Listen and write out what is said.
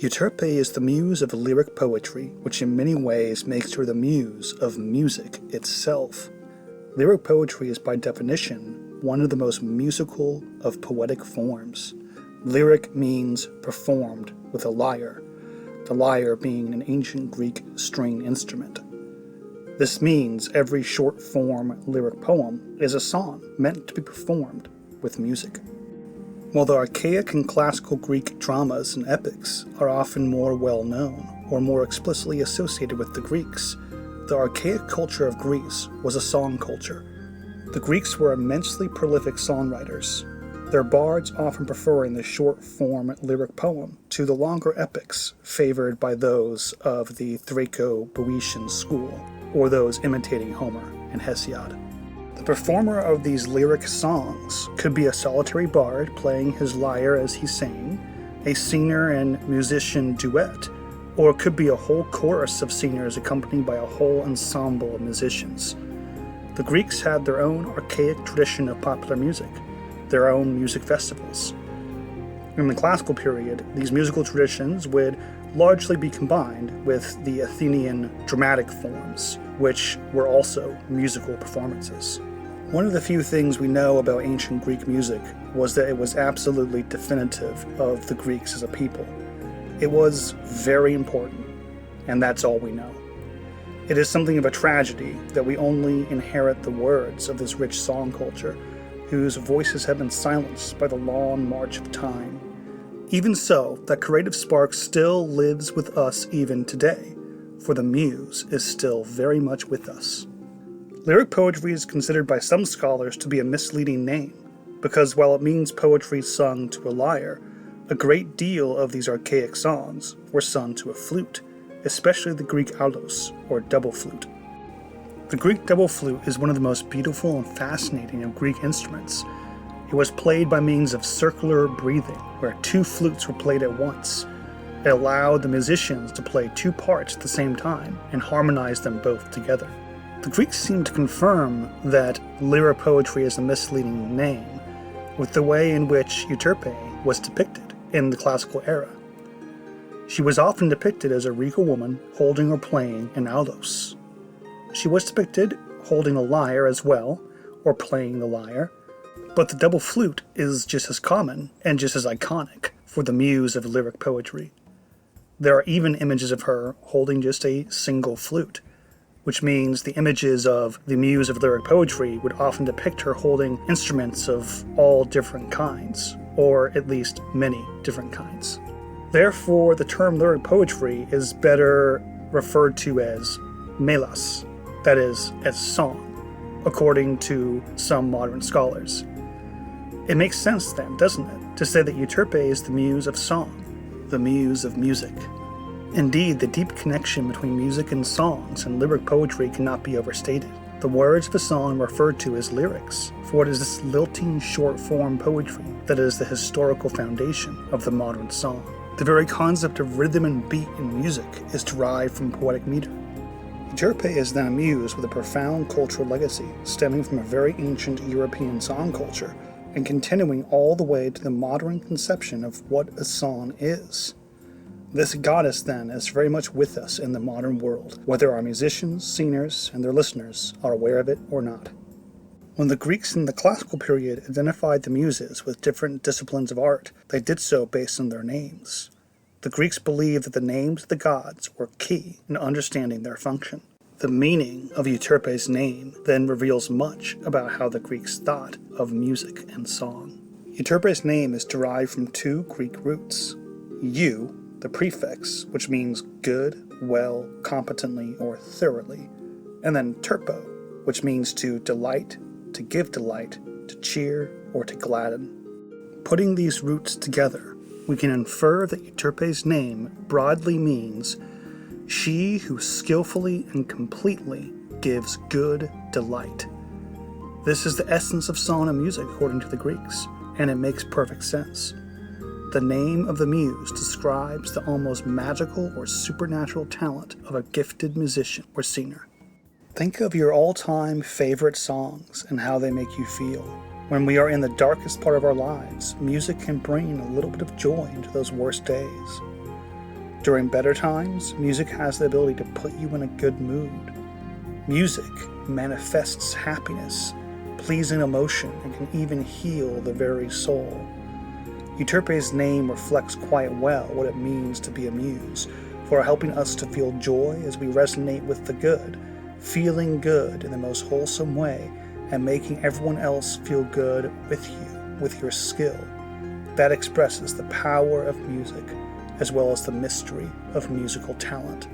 Euterpe is the muse of lyric poetry, which in many ways makes her the muse of music itself. Lyric poetry is by definition one of the most musical of poetic forms. Lyric means performed with a lyre, the lyre being an ancient Greek string instrument. This means every short-form lyric poem is a song meant to be performed with music. While the archaic and classical Greek dramas and epics are often more well-known or more explicitly associated with the Greeks, the archaic culture of Greece was a song culture. The Greeks were immensely prolific songwriters, their bards often preferring the short-form lyric poem to the longer epics favored by those of the Thraco-Boeotian school, or those imitating Homer and Hesiod. The performer of these lyric songs could be a solitary bard playing his lyre as he sang, a singer and musician duet, or it could be a whole chorus of singers accompanied by a whole ensemble of musicians. The Greeks had their own archaic tradition of popular music, their own music festivals. In the classical period, these musical traditions would largely be combined with the Athenian dramatic forms, which were also musical performances. One of the few things we know about ancient Greek music was that it was absolutely definitive of the Greeks as a people. It was very important, and that's all we know. It is something of a tragedy that we only inherit the words of this rich song culture, whose voices have been silenced by the long march of time. Even so, that creative spark still lives with us even today, for the Muse is still very much with us. Lyric poetry is considered by some scholars to be a misleading name, because while it means poetry sung to a lyre, a great deal of these archaic songs were sung to a flute, especially the Greek aulos, or double flute. The Greek double flute is one of the most beautiful and fascinating of Greek instruments. It was played by means of circular breathing, where two flutes were played at once. It allowed the musicians to play two parts at the same time and harmonize them both together. The Greeks seem to confirm that lyric poetry is a misleading name with the way in which Euterpe was depicted in the classical era. She was often depicted as a regal woman holding or playing an aulos. She was depicted holding a lyre as well, or playing the lyre, but the double flute is just as common and just as iconic for the muse of lyric poetry. There are even images of her holding just a single flute, which means the images of the muse of lyric poetry would often depict her holding instruments of all different kinds, or at least many different kinds. Therefore, the term lyric poetry is better referred to as melas, that is, as song, according to some modern scholars. It makes sense then, doesn't it, to say that Euterpe is the muse of song, the muse of music. Indeed, the deep connection between music and songs and lyric poetry cannot be overstated. The words of a song are referred to as lyrics, for it is this lilting short-form poetry that is the historical foundation of the modern song. The very concept of rhythm and beat in music is derived from poetic meter. Euterpe is then a muse with a profound cultural legacy stemming from a very ancient European song culture and continuing all the way to the modern conception of what a song is. This goddess, then, is very much with us in the modern world, whether our musicians, singers, and their listeners are aware of it or not. When the Greeks in the classical period identified the Muses with different disciplines of art, they did so based on their names. The Greeks believed that the names of the gods were key in understanding their function. The meaning of Euterpe's name then reveals much about how the Greeks thought of music and song. Euterpe's name is derived from two Greek roots: eu, the prefix, which means good, well, competently, or thoroughly, and then terpo, which means to delight, to give delight, to cheer, or to gladden. Putting these roots together, we can infer that Euterpe's name broadly means she who skillfully and completely gives good delight. This is the essence of song and music according to the Greeks, and it makes perfect sense. The name of the muse describes the almost magical or supernatural talent of a gifted musician or singer. Think of your all-time favorite songs and how they make you feel. When we are in the darkest part of our lives, music can bring a little bit of joy into those worst days. During better times, music has the ability to put you in a good mood. Music manifests happiness, pleasing emotion, and can even heal the very soul. Euterpe's name reflects quite well what it means to be a muse, for helping us to feel joy as we resonate with the good, feeling good in the most wholesome way, and making everyone else feel good with you, with your skill. That expresses the power of music, as well as the mystery of musical talent.